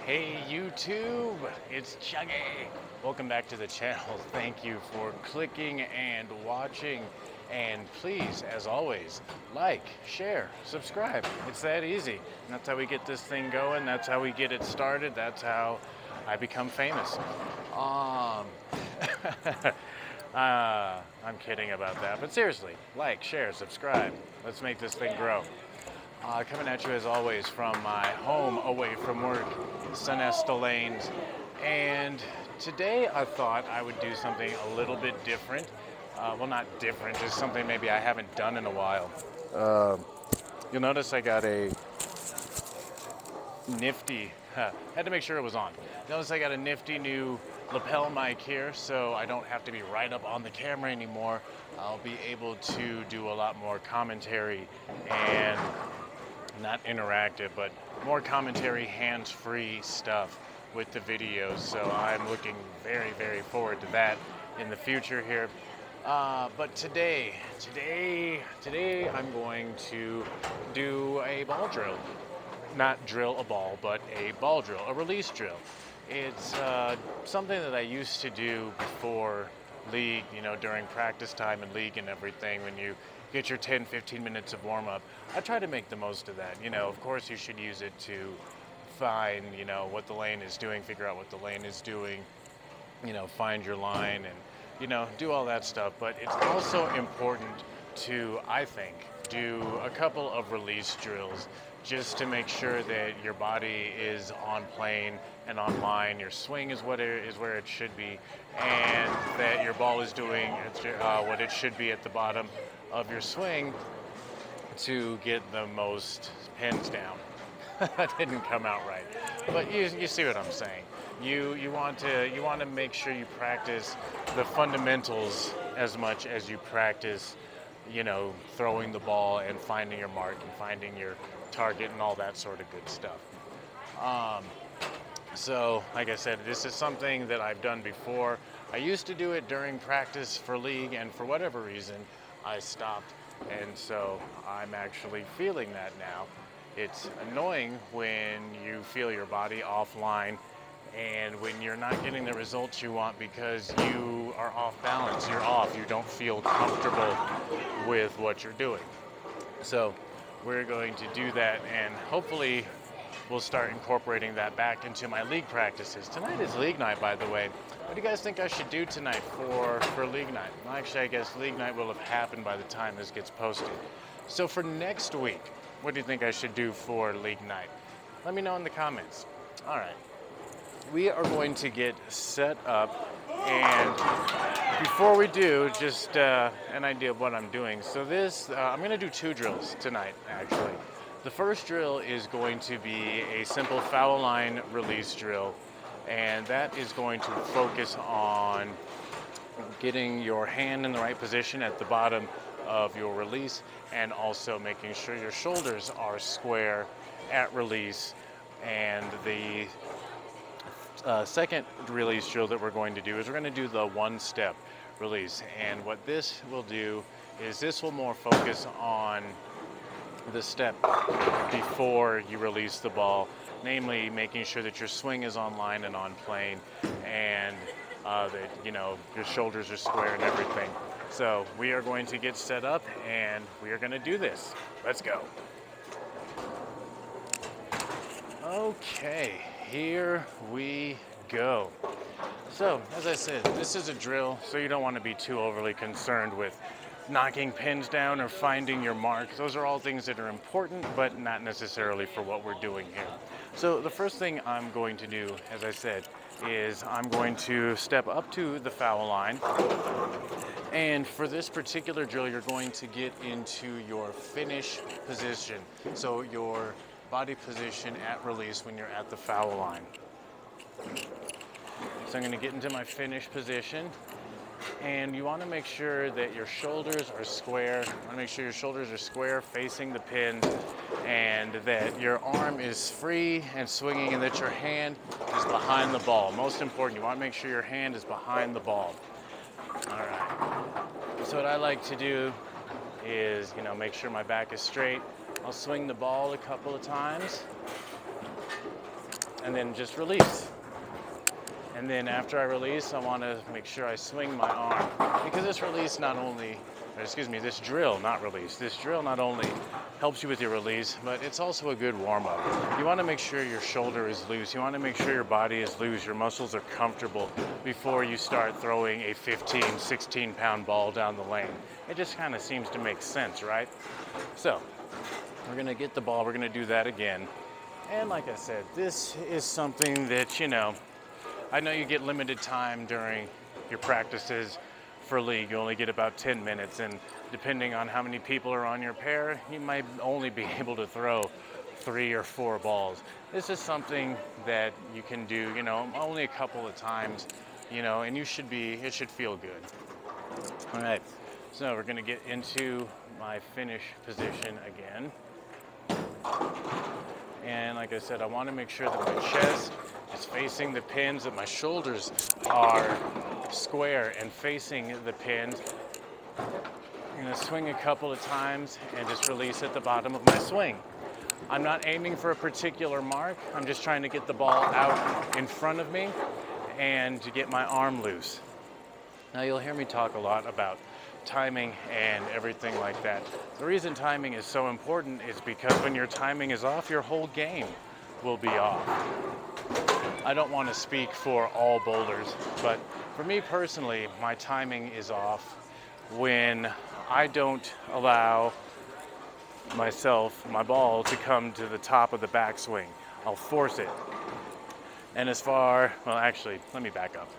Hey YouTube, it's Chuggy. Welcome back to the channel. Thank you for clicking and watching. And please, as always, like, share, subscribe. It's that easy. And that's how we get this thing going. That's how we get it started. That's how I become famous. I'm kidding about that. But seriously, like, share, subscribe. Let's make this thing grow. Coming at you as always from my home away from work, Sunesta Lanes. And today I thought I would do something a little bit different. Well, not different, just something maybe I haven't done in a while. You'll notice I got a nifty, had to make sure it was on. Notice I got a nifty new lapel mic here, so I don't have to be right up on the camera anymore. I'll be able to do a lot more commentary and not interactive, but more commentary, hands-free stuff with the videos. So I'm looking very, very forward to that in the future here. But today I'm going to do a ball drill. Not drill a ball, but a ball drill, a release drill. It's something that I used to do before league, you know, during practice time and league and everything, when you get your 10-15 minutes of warm-up. I try to make the most of that. You know, of course you should use it to find, you know, what the lane is doing, figure out what the lane is doing, you know, find your line and, you know, do all that stuff. But it's also important to, I think, do a couple of release drills just to make sure that your body is on plane and on line, your swing is where it should be, and that your ball is doing what it should be at the bottom of your swing to get the most pins down. That didn't come out right, but you see what I'm saying. You want to make sure you practice the fundamentals as much as you practice, you know, throwing the ball and finding your mark and finding your target and all that sort of good stuff. So like I said, this is something that I've done before. I used to do it during practice for league, and for whatever reason I stopped, and so I'm actually feeling that now. It's annoying when you feel your body offline and when you're not getting the results you want because you are off balance, you're off, you don't feel comfortable with what you're doing. So we're going to do that, and hopefully we'll start incorporating that back into my league practices. Tonight is league night, by the way. What do you guys think I should do tonight for league night? Well, actually, I guess league night will have happened by the time this gets posted. So for next week, what do you think I should do for league night? Let me know in the comments. All right. We are going to get set up, and before we do, just an idea of what I'm doing. So this, I'm going to do two drills tonight, actually. The first drill is going to be a simple foul line release drill, and that is going to focus on getting your hand in the right position at the bottom of your release, and also making sure your shoulders are square at release. And the second release drill that we're going to do is we're going to do the one-step release. And what this will do is this will more focus on the step before you release the ball, namely making sure that your swing is on line and on plane, and that, you know, your shoulders are square and everything. So we are going to get set up and we are going to do this. Let's go. Okay, here we go. So as I said, this is a drill, so you don't want to be too overly concerned with knocking pins down or finding your mark. Those are all things that are important, but not necessarily for what we're doing here. So the first thing I'm going to do, as I said, is I'm going to step up to the foul line. And for this particular drill, you're going to get into your finish position. So your body position at release when you're at the foul line. So I'm going to get into my finish position. And you want to make sure that your shoulders are square. You want to make sure your shoulders are square facing the pin, and that your arm is free and swinging, and that your hand is behind the ball. Most important, you want to make sure your hand is behind the ball. All right. So what I like to do is, you know, make sure my back is straight. I'll swing the ball a couple of times. and then just release. And then after I release, I want to make sure I swing my arm, because this release not only, or excuse me, this drill, not release, this drill not only helps you with your release, but it's also a good warm-up. You want to make sure your shoulder is loose. You want to make sure your body is loose, your muscles are comfortable before you start throwing a 15, 16-pound ball down the lane. It just kind of seems to make sense, right? So, we're going to get the ball, we're going to do that again. And like I said, this is something that, you know, I know you get limited time during your practices for league. You only get about 10 minutes, and depending on how many people are on your pair, you might only be able to throw 3 or 4 balls. This is something that you can do, you know, only a couple of times, you know, and it should feel good. All right, so we're gonna get into my finish position again. And like I said, I want to make sure that my chest is facing the pins, that my shoulders are square and facing the pins. I'm going to swing a couple of times and just release at the bottom of my swing. I'm not aiming for a particular mark. I'm just trying to get the ball out in front of me and to get my arm loose. Now you'll hear me talk a lot about timing and everything like that. The reason timing is so important is because when your timing is off, your whole game will be off. I don't want to speak for all bowlers, but for me personally, my timing is off when I don't allow my ball to come to the top of the backswing. I'll force it. And well actually, let me back up.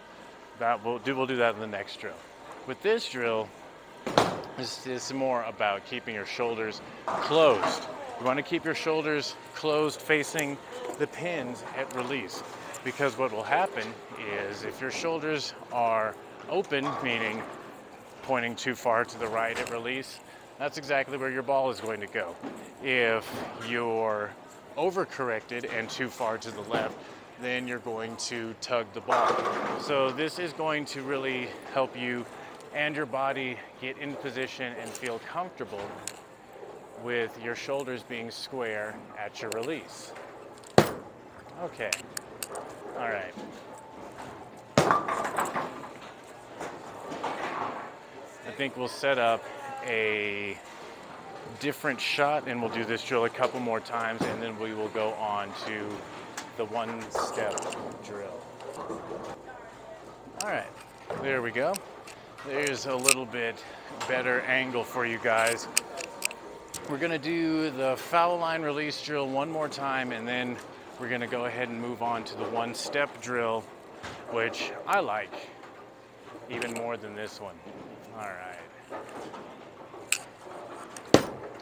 We'll do that in the next drill. With this drill, this is more about keeping your shoulders closed. You want to keep your shoulders closed facing the pins at release, because what will happen is if your shoulders are open, meaning pointing too far to the right at release, that's exactly where your ball is going to go. If you're overcorrected and too far to the left, then you're going to tug the ball. So this is going to really help you and your body get in position and feel comfortable with your shoulders being square at your release. Okay, all right. I think we'll set up a different shot and we'll do this drill a couple more times, and then we will go on to the one-step drill. All right, there we go. There's a little bit better angle for you guys. We're gonna do the foul line release drill one more time, and then we're gonna go ahead and move on to the one-step drill, which I like even more than this one. All right.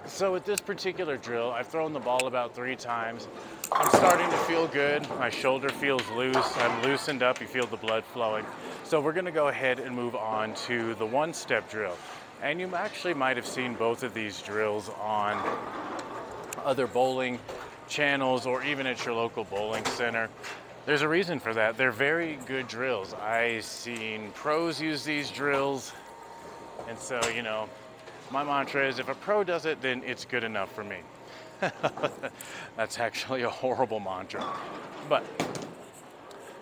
So with this particular drill, I've thrown the ball about 3 times. I'm starting to feel good. My shoulder feels loose. I'm loosened up. You feel the blood flowing. So we're going to go ahead and move on to the one-step drill. And you actually might have seen both of these drills on other bowling channels or even at your local bowling center. There's a reason for that. They're very good drills. I've seen pros use these drills. And so, you know, my mantra is if a pro does it, then it's good enough for me. That's actually a horrible mantra. But,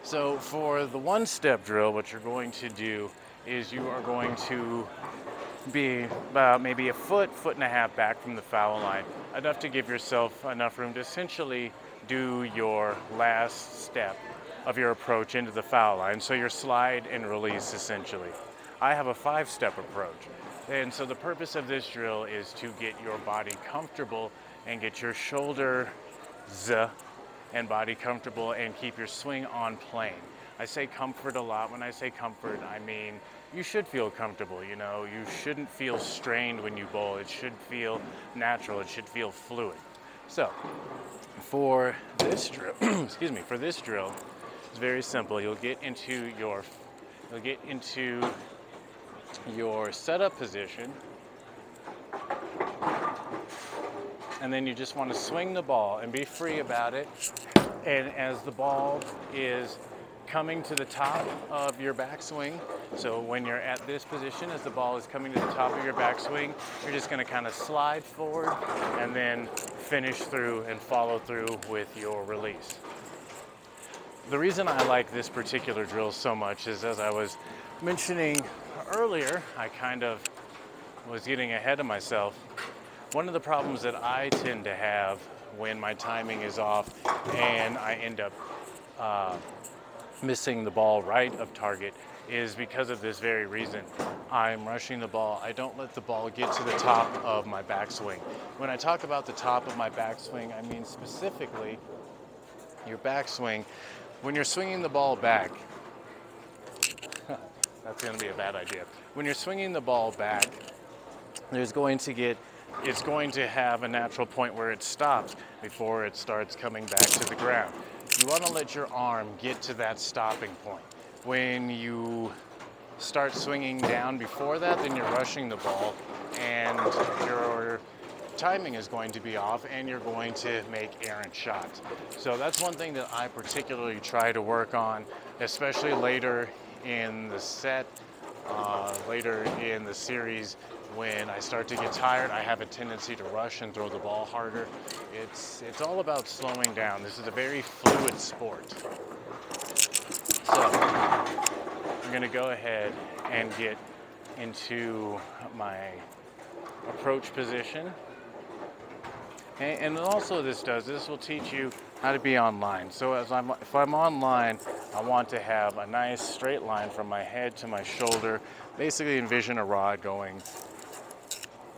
so for the one-step drill, what you're going to do is you are going to be about maybe a foot and a half back from the foul line, enough to give yourself enough room to essentially do your last step of your approach into the foul line. So your slide and release, essentially. I have a 5-step approach. And so the purpose of this drill is to get your body comfortable and get your shoulders and body comfortable and keep your swing on plane. I say comfort a lot. When I say comfort, I mean you should feel comfortable. You know, you shouldn't feel strained when you bowl. It should feel natural. It should feel fluid. So for this drill, excuse me, for this drill, it's very simple. You'll get into your setup position, and then you just want to swing the ball and be free about it. And as the ball is coming to the top of your backswing, so when you're at this position, as the ball is coming to the top of your backswing, you're just going to kind of slide forward and then finish through and follow through with your release. the reason I like this particular drill so much is, as I was mentioning earlier, I kind of was getting ahead of myself. One of the problems that I tend to have when my timing is off and I end up missing the ball right of target is because of this very reason. I'm rushing the ball. I don't let the ball get to the top of my backswing. When I talk about the top of my backswing, I mean specifically your backswing. When you're swinging the ball back, that's going to be a bad idea. When you're swinging the ball back, it's going to have a natural point where it stops before it starts coming back to the ground. You want to let your arm get to that stopping point. When you start swinging down before that, then you're rushing the ball and your timing is going to be off and you're going to make errant shots. So that's one thing that I particularly try to work on, especially later in the set, later in the series. When I start to get tired, I have a tendency to rush and throw the ball harder. It's all about slowing down. This is a very fluid sport. So I'm going to go ahead and get into my approach position. Okay, and also this will teach you how to be on line. So if I'm on line, I want to have a nice straight line from my head to my shoulder. Basically envision a rod going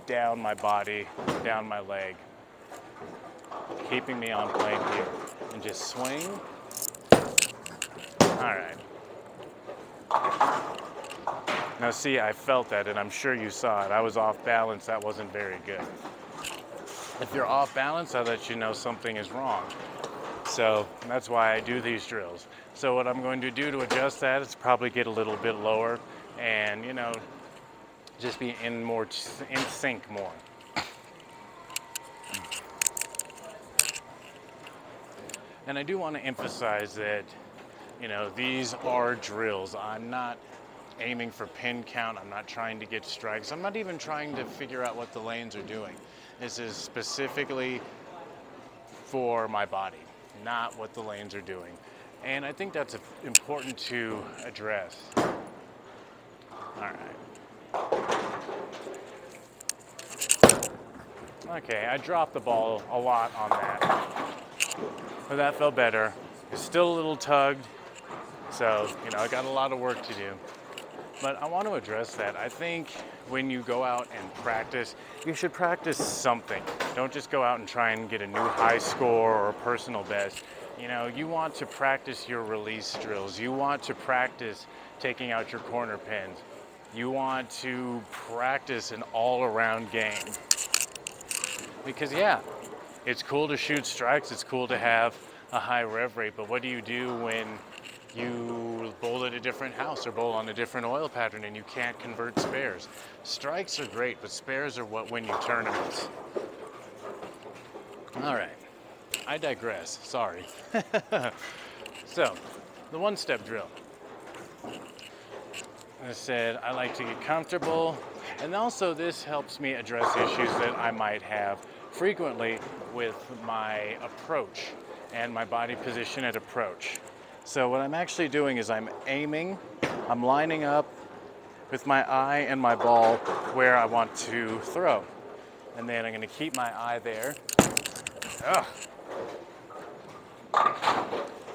down my body, down my leg, keeping me on plane here. And just swing. All right. Now see, I felt that, and I'm sure you saw it. I was off balance. That wasn't very good. If you're off balance, I'll let you know something is wrong. So that's why I do these drills. So what I'm going to do to adjust that is probably get a little bit lower and, just be in sync more. And I do want to emphasize that, these are drills. I'm not aiming for pin count. I'm not trying to get strikes. I'm not even trying to figure out what the lanes are doing. This is specifically for my body, not what the lanes are doing. And I think that's important to address. All right. Okay, I dropped the ball a lot on that, but that felt better. It's still a little tugged, so, I got a lot of work to do. But I want to address that. I think when you go out and practice, you should practice something. Don't just go out and try and get a new high score or a personal best. You want to practice your release drills. You want to practice taking out your corner pins. You want to practice an all-around game. Because yeah, it's cool to shoot strikes. It's cool to have a high rev rate, but what do you do when you bowl at a different house or bowl on a different oil pattern and you can't convert spares? Strikes are great, but spares are what win you tournaments. All right, I digress, sorry. So, the one-step drill. I said I like to get comfortable, and also this helps me address issues that I might have frequently with my approach and my body position at approach. So what I'm actually doing is I'm aiming, I'm lining up with my eye and my ball where I want to throw. And then I'm going to keep my eye there. Ugh.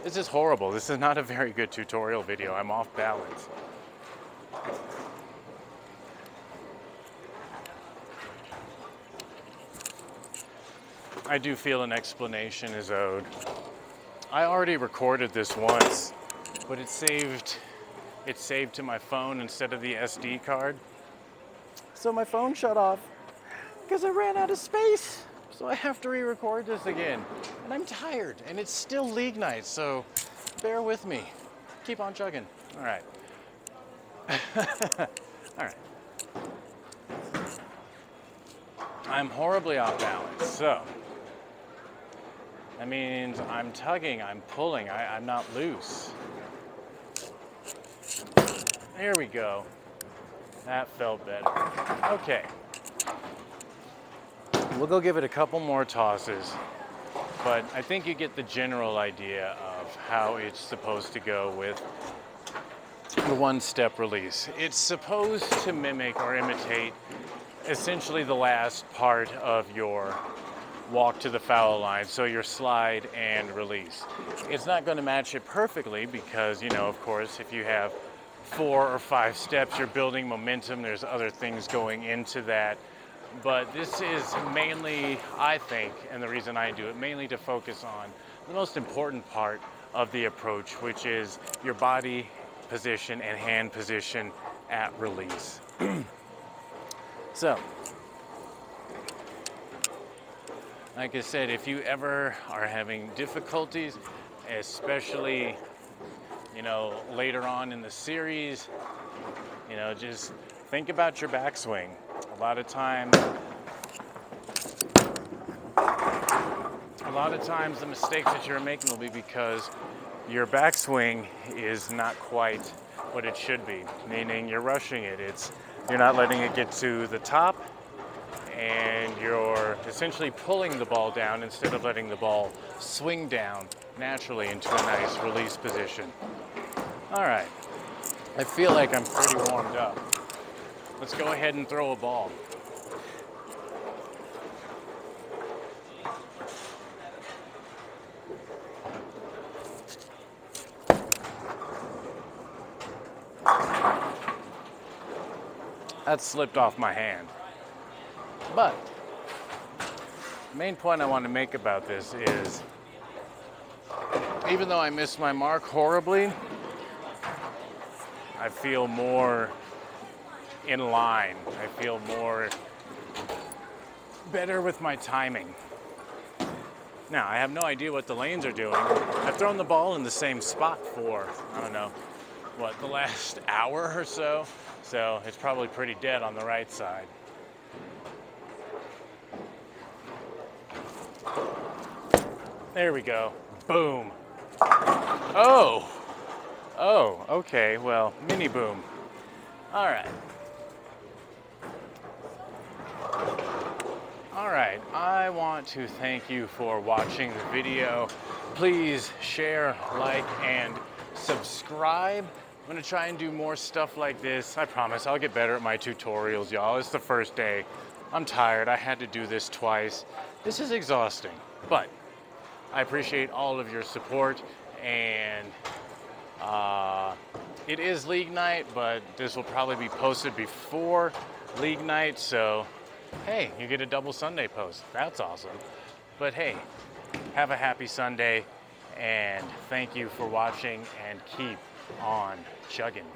This is horrible. This is not a very good tutorial video. I'm off balance. I do feel an explanation is owed. I already recorded this once, but it saved to my phone instead of the SD card. So my phone shut off because I ran out of space. So I have to re-record this again. And I'm tired, and it's still league night, so bear with me. Keep on chugging. All right. All right. I'm horribly off balance, so that means I'm tugging, I'm pulling, I'm not loose. There we go. That felt better. Okay. We'll go give it a couple more tosses, but I think you get the general idea of how it's supposed to go with the one-step release. It's supposed to mimic or imitate essentially the last part of your walk to the foul line, so your slide and release. It's not going to match it perfectly because, you know, of course, if you have 4 or 5 steps, you're building momentum. There's other things going into that. But this is mainly, I think, and the reason I do it, mainly to focus on the most important part of the approach, which is your body position and hand position at release. So, like I said, if you ever are having difficulties, especially, you know, later on in the series, you know, just think about your backswing. A lot of times the mistakes that you're making will be because your backswing is not quite what it should be, meaning you're rushing it. You're not letting it get to the top, and you're essentially pulling the ball down instead of letting the ball swing down naturally into a nice release position. All right, I feel like I'm pretty warmed up. Let's go ahead and throw a ball. That slipped off my hand. But the main point I want to make about this is, even though I missed my mark horribly, I feel more in line. I feel more better with my timing. Now, I have no idea what the lanes are doing. I've thrown the ball in the same spot for, I don't know, what, the last hour or so? So it's probably pretty dead on the right side. There we go. Boom. Oh, okay, well, mini boom. All right. All right, I want to thank you for watching the video. Please share, like, and subscribe. I'm gonna try and do more stuff like this. I promise I'll get better at my tutorials, y'all. It's the first day. I'm tired. I had to do this twice. This is exhausting, but I appreciate all of your support, and it is league night, but this will probably be posted before league night, so hey, you get a double Sunday post. That's awesome. But hey, have a happy Sunday, and thank you for watching, and keep on chugging.